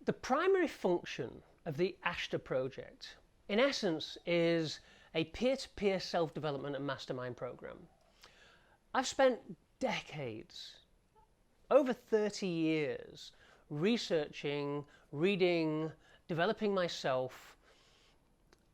The primary function of the ASHTA project, in essence, is a peer-to-peer self-development and mastermind program. I've spent decades, over 30 years, researching, reading, developing myself,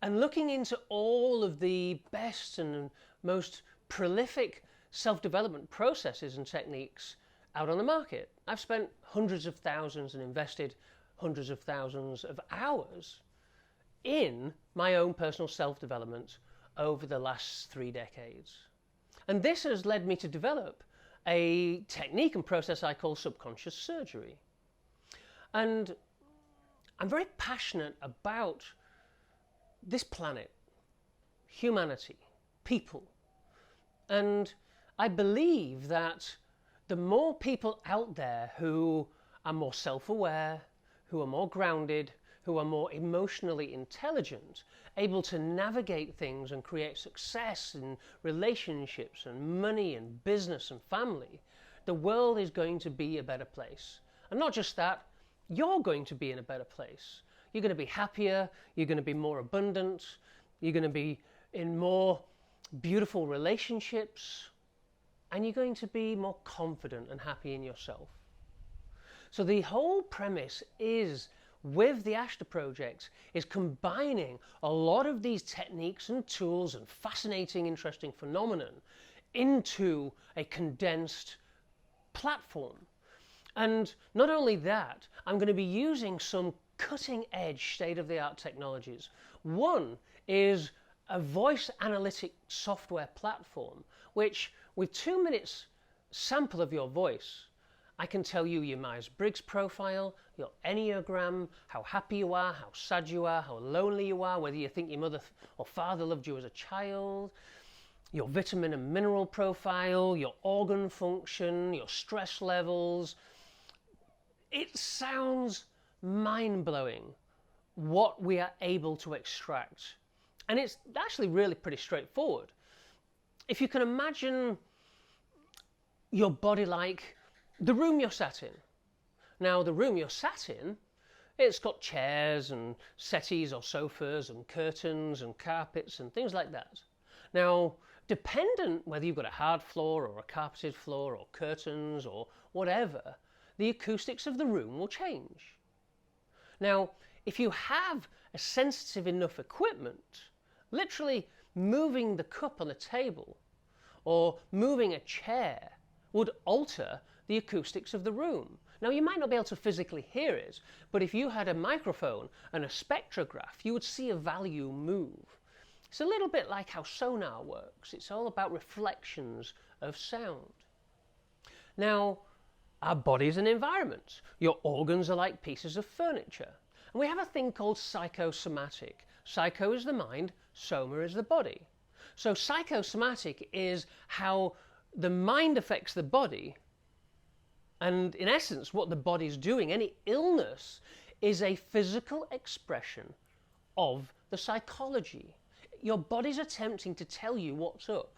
and looking into all of the best and most prolific self-development processes and techniques out on the market. I've spent hundreds of thousands and invested hundreds of thousands of hours in my own personal self-development over the last 3 decades. And this has led me to develop a technique and process I call subconscious surgery. And I'm very passionate about this planet, humanity, people. And I believe that the more people out there who are more self-aware, who are more grounded, who are more emotionally intelligent, able to navigate things and create success in relationships and money and business and family, the world is going to be a better place. And not just that, you're going to be in a better place. You're going to be happier, you're going to be more abundant, you're going to be in more beautiful relationships, and you're going to be more confident and happy in yourself. So the whole premise is, with the ASHTA project, is combining a lot of these techniques and tools and fascinating, interesting phenomenon into a condensed platform. And not only that, I'm going to be using some cutting-edge, state-of-the-art technologies. One is a voice analytic software platform, which with 2 minutes sample of your voice, I can tell you your Myers-Briggs profile, your Enneagram, how happy you are, how sad you are, how lonely you are, whether you think your mother or father loved you as a child, your vitamin and mineral profile, your organ function, your stress levels. It sounds mind-blowing what we are able to extract. And it's actually really pretty straightforward. If you can imagine your body like the room you're sat in. Now, the room you're sat in, it's got chairs and settees or sofas and curtains and carpets and things like that. Now, dependent whether you've got a hard floor or a carpeted floor or curtains or whatever, the acoustics of the room will change. Now, if you have a sensitive enough equipment, literally moving the cup on a table or moving a chair would alter the acoustics of the room. Now, you might not be able to physically hear it, but if you had a microphone and a spectrograph, you would see a value move. It's a little bit like how sonar works. It's all about reflections of sound. Now, our body is an environment. Your organs are like pieces of furniture. And we have a thing called psychosomatic. Psycho is the mind, soma is the body. So psychosomatic is how the mind affects the body, and in essence what the body's doing. Any illness is a physical expression of the psychology. Your body's attempting to tell you what's up.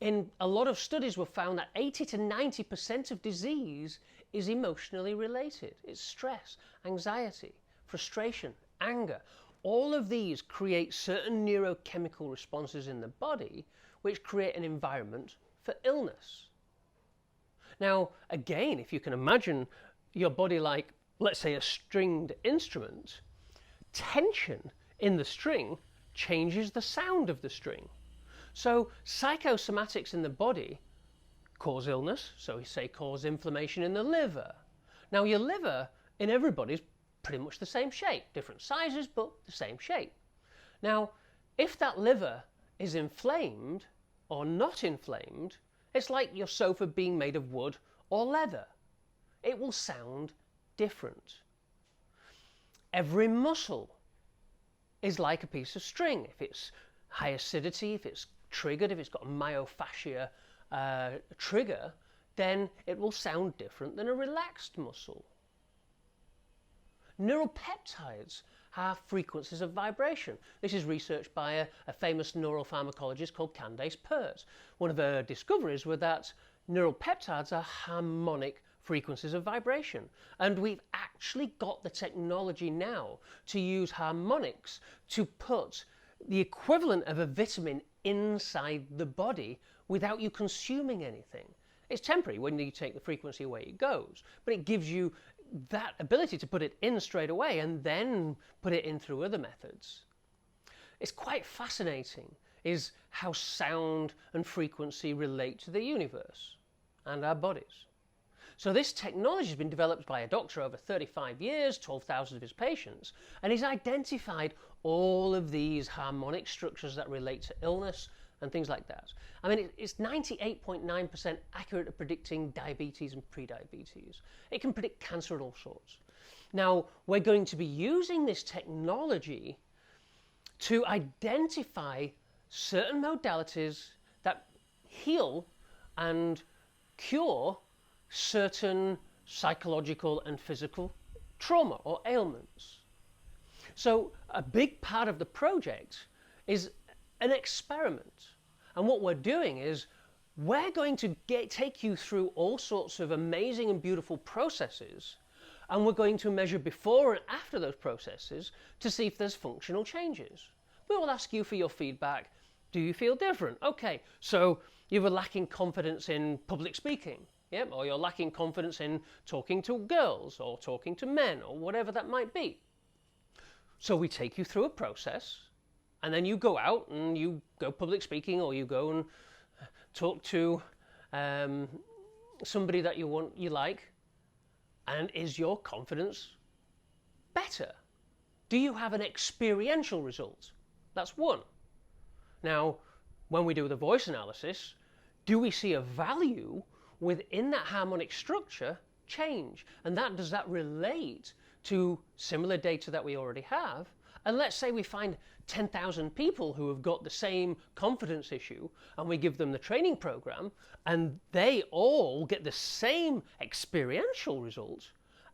In a lot of studies we've found that 80 to 90% of disease is emotionally related. It's stress, anxiety, frustration, anger. All of these create certain neurochemical responses in the body which create an environment for illness. Now, again, if you can imagine your body like, let's say, a stringed instrument, tension in the string changes the sound of the string. So psychosomatics in the body cause illness, so we say cause inflammation in the liver. Now, your liver in everybody is pretty much the same shape, different sizes, but the same shape. Now, if that liver is inflamed or not inflamed, it's like your sofa being made of wood or leather. It will sound different. Every muscle is like a piece of string. If it's high acidity, if it's triggered, if it's got a myofascia trigger, then it will sound different than a relaxed muscle. Neuropeptides have frequencies of vibration. This is researched by a famous neural pharmacologist called Candace Pert. One of her discoveries was that neuropeptides are harmonic frequencies of vibration. And we've actually got the technology now to use harmonics to put the equivalent of a vitamin inside the body without you consuming anything. It's temporary. When you take the frequency away, it goes. But it gives you that ability to put it in straight away and then put it in through other methods. It's quite fascinating is how sound and frequency relate to the universe and our bodies. So this technology has been developed by a doctor over 35 years, 12,000 of his patients, and he's identified all of these harmonic structures that relate to illness and things like that. I mean, it's 98.9% accurate at predicting diabetes and prediabetes. It can predict cancer and all sorts. Now, we're going to be using this technology to identify certain modalities that heal and cure certain psychological and physical trauma or ailments. So a big part of the project is an experiment. And what we're doing is we're going to take you through all sorts of amazing and beautiful processes, and we're going to measure before and after those processes to see if there's functional changes. We will ask you for your feedback. Do you feel different? Okay, so you were lacking confidence in public speaking. Yep, or you're lacking confidence in talking to girls or talking to men or whatever that might be. So we take you through a process, and then you go out and you go public speaking, or you go and talk to somebody that you like, and is your confidence better? Do you have an experiential result? That's one. Now, when we do the voice analysis, do we see a value within that harmonic structure change? And does that relate to similar data that we already have? And let's say we find 10,000 people who have got the same confidence issue, and we give them the training program, and they all get the same experiential result,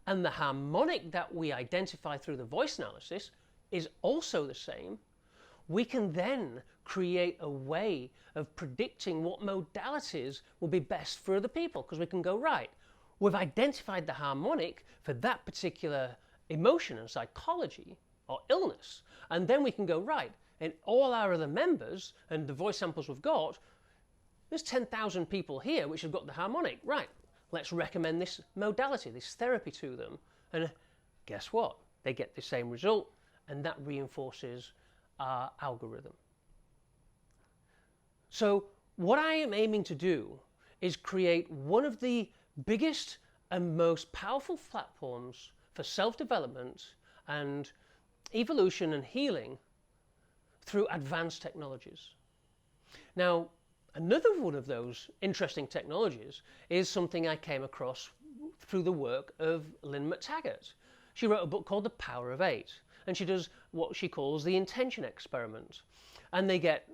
and the harmonic that we identify through the voice analysis is also the same. We can then create a way of predicting what modalities will be best for other people, because we can go, right, we've identified the harmonic for that particular emotion and psychology or illness, and then we can go, right, in all our other members and the voice samples we've got, there's 10,000 people here which have got the harmonic, right, let's recommend this modality, this therapy to them, and guess what, they get the same result, and that reinforces our algorithm. So what I am aiming to do is create one of the biggest and most powerful platforms for self-development and evolution and healing through advanced technologies. Now, another one of those interesting technologies is something I came across through the work of Lynn McTaggart. She wrote a book called The Power of Eight, and she does what she calls the intention experiment. And they get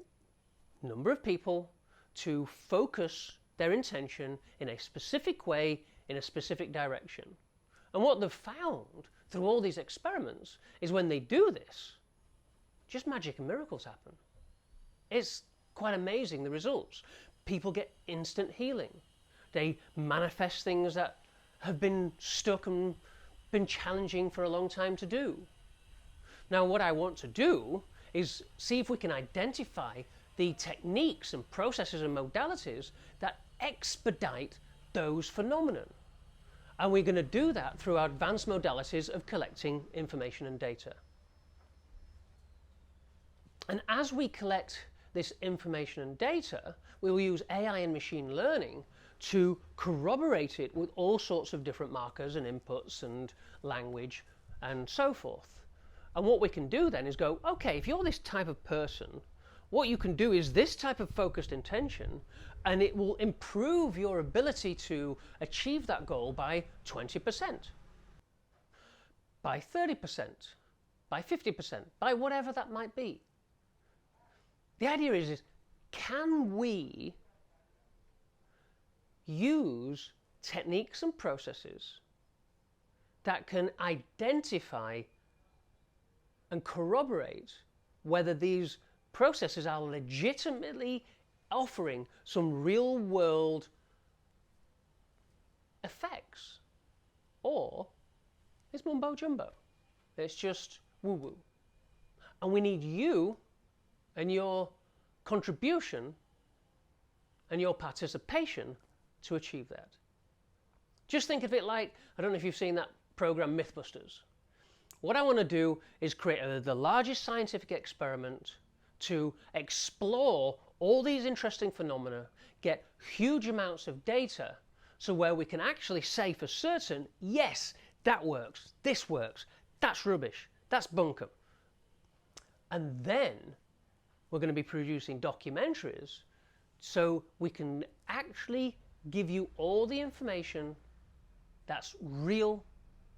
a number of people to focus their intention in a specific way, in a specific direction. And what they've found through all these experiments is when they do this, just magic and miracles happen. It's quite amazing, the results. People get instant healing. They manifest things that have been stuck and been challenging for a long time to do. Now, what I want to do is see if we can identify the techniques and processes and modalities that expedite those phenomena. And we're going to do that through our advanced modalities of collecting information and data. And as we collect this information and data, we will use AI and machine learning to corroborate it with all sorts of different markers and inputs and language and so forth. And what we can do then is go, okay, if you're this type of person, what you can do is this type of focused intention, and it will improve your ability to achieve that goal by 20%, by 30%, by 50%, by whatever that might be. The idea is can we use techniques and processes that can identify and corroborate whether these processes are legitimately offering some real-world effects? or it's mumbo jumbo. It's just woo-woo. And we need you and your contribution and your participation to achieve that. Just think of it like, I don't know if you've seen that program Mythbusters. What I want to do is create the largest scientific experiment to explore all these interesting phenomena, get huge amounts of data, so where we can actually say for certain, yes, that works, this works, that's rubbish, that's bunkum. And then we're going to be producing documentaries so we can actually give you all the information that's real,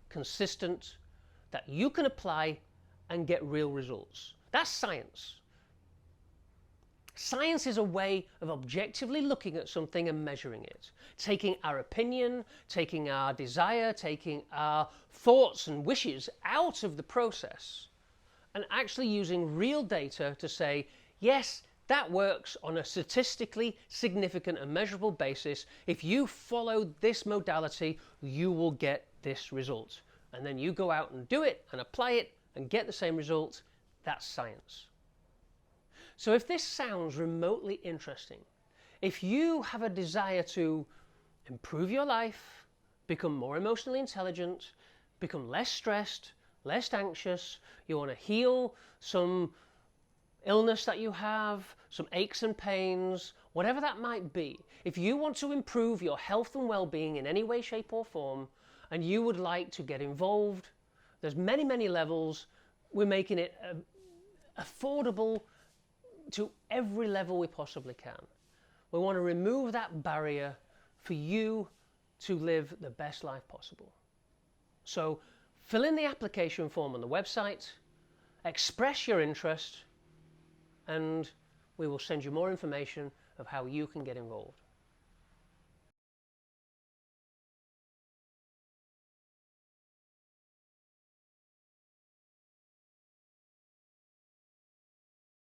consistent, that you can apply and get real results. That's science. Science is a way of objectively looking at something and measuring it, taking our opinion, taking our desire, taking our thoughts and wishes out of the process, and actually using real data to say, yes, that works on a statistically significant and measurable basis. If you follow this modality, you will get this result. And then you go out and do it and apply it and get the same result. That's science. So if this sounds remotely interesting, if you have a desire to improve your life, become more emotionally intelligent, become less stressed, less anxious, you want to heal some illness that you have, some aches and pains, whatever that might be, if you want to improve your health and well-being in any way, shape or form, and you would like to get involved, there's many, many levels. We're making it affordable to every level we possibly can. We want to remove that barrier for you to live the best life possible. So fill in the application form on the website, express your interest, and we will send you more information of how you can get involved.